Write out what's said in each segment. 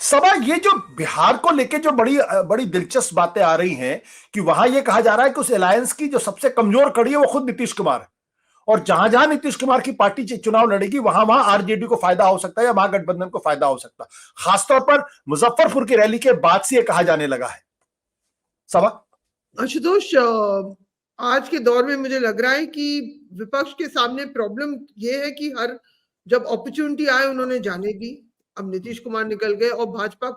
सभा, ये जो बिहार को लेके जो बड़ी बड़ी दिलचस्प बातें आ रही हैं कि वहां ये कहा जा रहा है कि उस अलायंस की जो सबसे कमजोर कड़ी है वो खुद नीतीश कुमार है, और जहां जहां नीतीश कुमार की पार्टी चुनाव लड़ेगी वहां वहां आरजेडी को फायदा हो सकता है या महागठबंधन को फायदा हो सकता है। खासतौर पर मुजफ्फरपुर की रैली के बाद से यह कहा जाने लगा है। सभा आशुतोष, आज के दौर में मुझे लग रहा है कि विपक्ष के सामने प्रॉब्लम ये है कि हर जब अपॉर्चुनिटी आए उन्होंने जाने दी। अब नीतीश कुमार निकल गए और भाजपा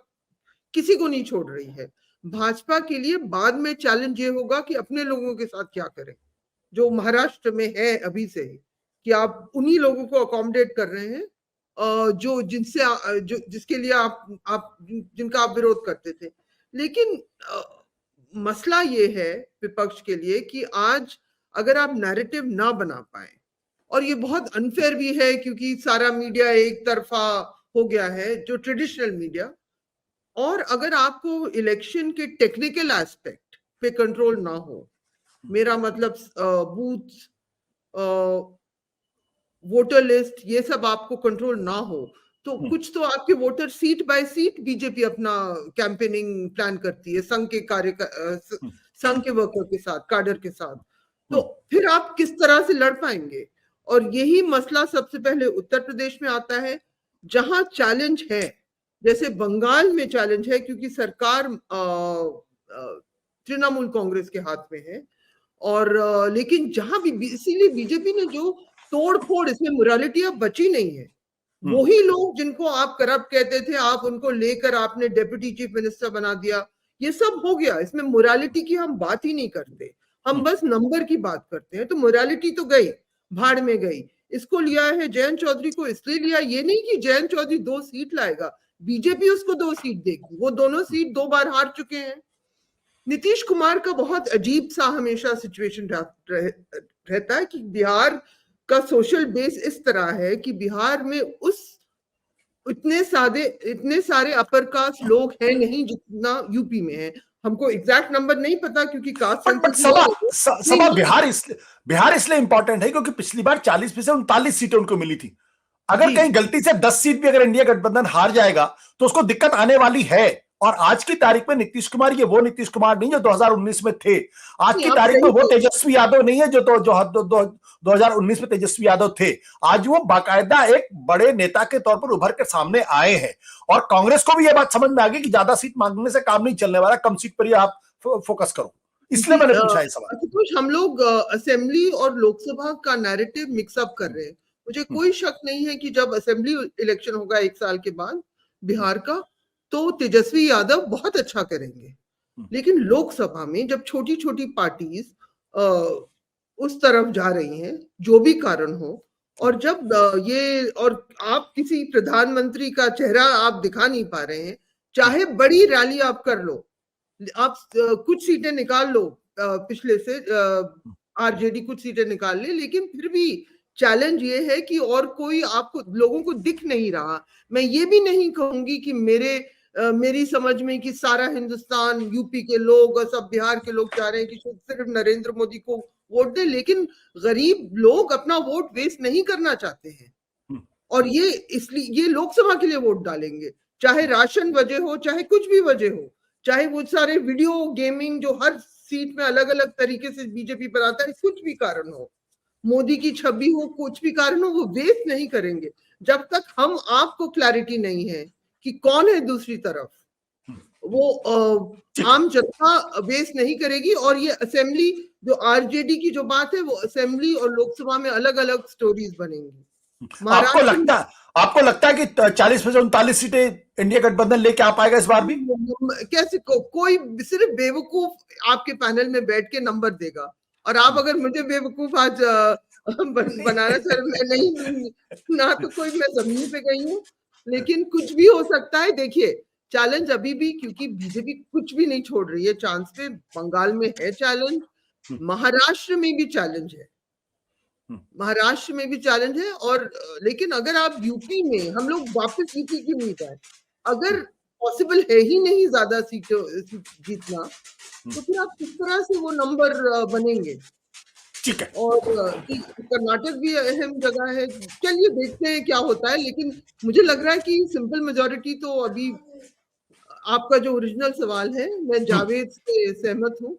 किसी को नहीं छोड़ रही है। भाजपा के लिए बाद में चैलेंज ये होगा कि अपने लोगों के साथ क्या करें, जो महाराष्ट्र में है अभी से ही, कि आप उन्हीं लोगों को अकोमोडेट कर रहे हैं जो जिसके लिए आप जिनका आप विरोध करते थे। लेकिन मसला ये है विपक्ष के लिए कि आज अगर आप नैरेटिव ना बना पाए, और ये बहुत अनफेयर भी है क्योंकि सारा मीडिया एक तरफा हो गया है, जो ट्रेडिशनल मीडिया, और अगर आपको इलेक्शन के टेक्निकल एस्पेक्ट पे कंट्रोल ना हो, मेरा मतलब बूथ, वोटर लिस्ट, ये सब आपको कंट्रोल ना हो, तो कुछ तो आपके voter seat by seat BJP अपना कैंपेनिंग प्लान करती है संघ के संघ के वर्कर के साथ, काडर के साथ। तो फिर आप किस तरह से लड़ पाएंगे? और यही मसला सबसे पहले उत्तर प्रदेश में आता है, जहां चैलेंज है, जैसे बंगाल में चैलेंज है क्योंकि सरकार तृणमूल कांग्रेस के हाथ में है। और लेकिन जहां भी इसीलिए बीजेपी ने जो तोड़ फोड़, इसमें मोरालिटी अब बची नहीं है। वही लोग जिनको आप करप्ट कहते थे, आप उनको लेकर आपने डेप्यूटी चीफ मिनिस्टर बना दिया। ये सब हो गया, इसमें मोरालिटी की हम बात ही नहीं करते, हम बस नंबर की बात करते हैं। तो मोरालिटी तो गई, भाड़ में गई। इसको लिया है जयंत चौधरी को, इसलिए लिया ये नहीं कि जयंत चौधरी 2 सीट लाएगा, बीजेपी उसको 2 सीट देगी। वो दोनों सीट 2 बार हार चुके हैं। नीतीश कुमार का बहुत अजीब सा हमेशा सिचुएशन रहता है कि बिहार का सोशल बेस इस तरह है कि बिहार में इतने सारे अपर कास्ट लोग हैं नहीं जितना यूपी में है। हमको एग्जैक्ट नंबर नहीं पता क्योंकि कास्ट सभा बिहार इसलिए इंपॉर्टेंट है क्योंकि पिछली बार 40 में से 39 सीटें उनको मिली थी। अगर कहीं गलती से 10 सीट भी अगर इंडिया गठबंधन हार जाएगा तो उसको दिक्कत आने वाली है। और आज की तारीख में नीतीश कुमार ये वो नीतीश कुमार नहीं जो 2019 में थे। आज की तारीख में वो तेजस्वी यादव नहीं है जो 2019 में तेजस्वी यादव थे। आज वो बाकायदा एक बड़े नेता के तौर पर उभर कर सामने आए हैं। और कांग्रेस को भी यह बात समझ में आ गई कि ज्यादा सीट मांगने से काम नहीं चलने वाला, कम सीट पर ही आप फोकस करो। इसलिए मैंने पूछा है सवाल। हम लोग असेंबली और लोकसभा का नैरेटिव मिक्सअप कर रहे हैं। मुझे कोई शक नहीं है कि जब असेंबली इलेक्शन होगा 1 साल के बाद बिहार का, तो तेजस्वी यादव बहुत अच्छा करेंगे। लेकिन लोकसभा में जब छोटी छोटी पार्टीज उस तरफ जा रही हैं, जो भी कारण हो, और जब और आप किसी प्रधानमंत्री का चेहरा आप दिखा नहीं पा रहे हैं, चाहे बड़ी रैली आप कर लो, आप कुछ सीटें निकाल लो, पिछले से आरजेडी कुछ सीटें निकाल ले, लेकिन फिर भी चैलेंज ये है कि और कोई आपको लोगों को दिख नहीं रहा। मैं ये भी नहीं कहूंगी कि मेरी समझ में कि सारा हिंदुस्तान, यूपी के लोग और सब बिहार के लोग चाह रहे हैं कि सिर्फ नरेंद्र मोदी को वोट दे, लेकिन गरीब लोग अपना वोट वेस्ट नहीं करना चाहते हैं। और ये लोकसभा के लिए वोट डालेंगे, चाहे राशन वजह हो, चाहे कुछ भी वजह हो, चाहे वो सारे वीडियो गेमिंग जो हर सीट में अलग अलग तरीके से बीजेपी पर आता है, कुछ भी कारण हो, मोदी की छवि हो, कुछ भी कारण हो, वो वेस्ट नहीं करेंगे जब तक हम आपको क्लैरिटी नहीं है कि कौन है दूसरी तरफ। वो आम जनता वेस्ट नहीं करेगी। और ये असेंबली जो आरजेडी की जो बात है, वो असेंबली और लोकसभा में अलग अलग स्टोरीज बनेंगी। आपको लगता है कि 40 में से 39 सीटें इंडिया गठबंधन लेके आ पाएगा इस बार भी? कैसे कोई सिर्फ बेवकूफ आपके पैनल में बैठ के नंबर देगा, और आप अगर मुझे बेवकूफ आज बनाना चाह, मैं नहीं ना, तो कोई मैं जमीन पे गई हूँ, लेकिन कुछ भी हो सकता है। देखिए, चैलेंज अभी भी, क्योंकि बीजेपी कुछ भी नहीं छोड़ रही है चांस पे। बंगाल में है चैलेंज, महाराष्ट्र में भी चैलेंज है, महाराष्ट्र में भी चैलेंज है। और लेकिन अगर आप यूपी में, हम लोग वापस यूपी की नहीं जाए, अगर पॉसिबल है ही नहीं ज्यादा सीटों जीतना, तो फिर आप किस तरह से वो नंबर बनेंगे? ठीक है। और कर्नाटक भी अहम जगह है। चलिए देखते हैं क्या होता है, लेकिन मुझे लग रहा है कि सिंपल मेजोरिटी तो अभी आपका जो ओरिजिनल सवाल है, मैं जावेद से सहमत हूँ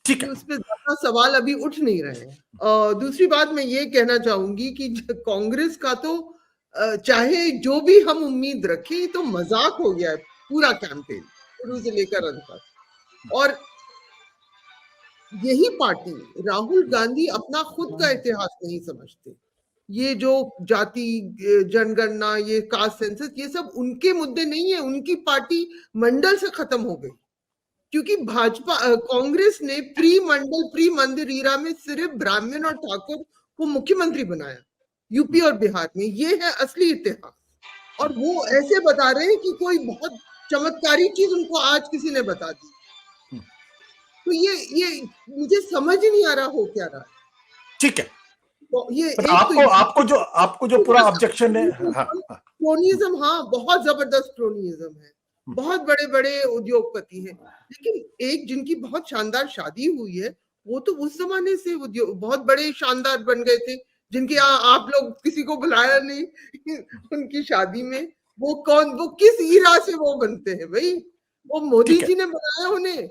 ठीक कि है। उस पे ज्यादा सवाल अभी उठ नहीं रहे हैं। दूसरी बात मैं ये कहना चाहूंगी कि कांग्रेस का तो चाहे जो भी हम उम्मीद रखें, तो मजाक हो गया है पूरा कैंपेन शुरू से लेकर अंत तक। और यही पार्टी, राहुल गांधी अपना खुद का इतिहास नहीं समझते। ये जो जाति जनगणना, ये कास्ट सेंसस, ये सब उनके मुद्दे नहीं है। उनकी पार्टी मंडल से खत्म हो गई, क्योंकि भाजपा कांग्रेस ने प्री मंडल प्री मंदिर ईरा में सिर्फ ब्राह्मण और ठाकुर को मुख्यमंत्री बनाया यूपी और बिहार में। ये है असली इतिहास। और वो ऐसे बता रहे हैं कि कोई बहुत चमत्कारी चीज उनको आज किसी ने बता दी। तो ये मुझे समझ ही नहीं आ रहा हो क्या रहा है। ठीक है, तो ये but एक तो आपको जो पूरा ऑब्जेक्शन है, क्रोनिज्म, हाँ बहुत जबरदस्त क्रोनिज्म है। बहुत बड़े बड़े उद्योगपति हैं, लेकिन एक जिनकी बहुत शानदार शादी हुई है, वो तो उस जमाने से उद्योग बहुत बड़े शानदार बन गए थे, जिनके यहाँ आप लोग किसी को बुलाया नहीं उनकी शादी में। वो कौन, वो किस ईरा से वो बनते हैं भाई? वो मोदी ठीक है। जी ने बनाया उन्हें?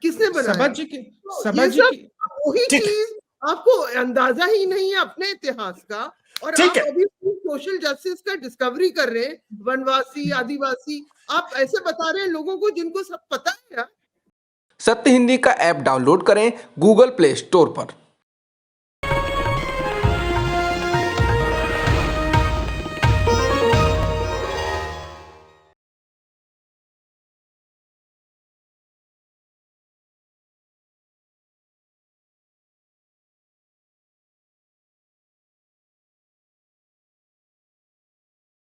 किसने बनाया? सभा जी की तो ये सब वही ठीक है। चीज, आपको अंदाजा ही नहीं है अपने इतिहास का। और ठीक आप है। अभी सोशल जस्टिस का डिस्कवरी कर रहे हैं, वनवासी आदिवासी, आप ऐसे बता रहे हैं लोगों को जिनको सब पता है यार। सत्य हिंदी का ऐप डाउनलोड करें गूगल प्ले स्टोर पर।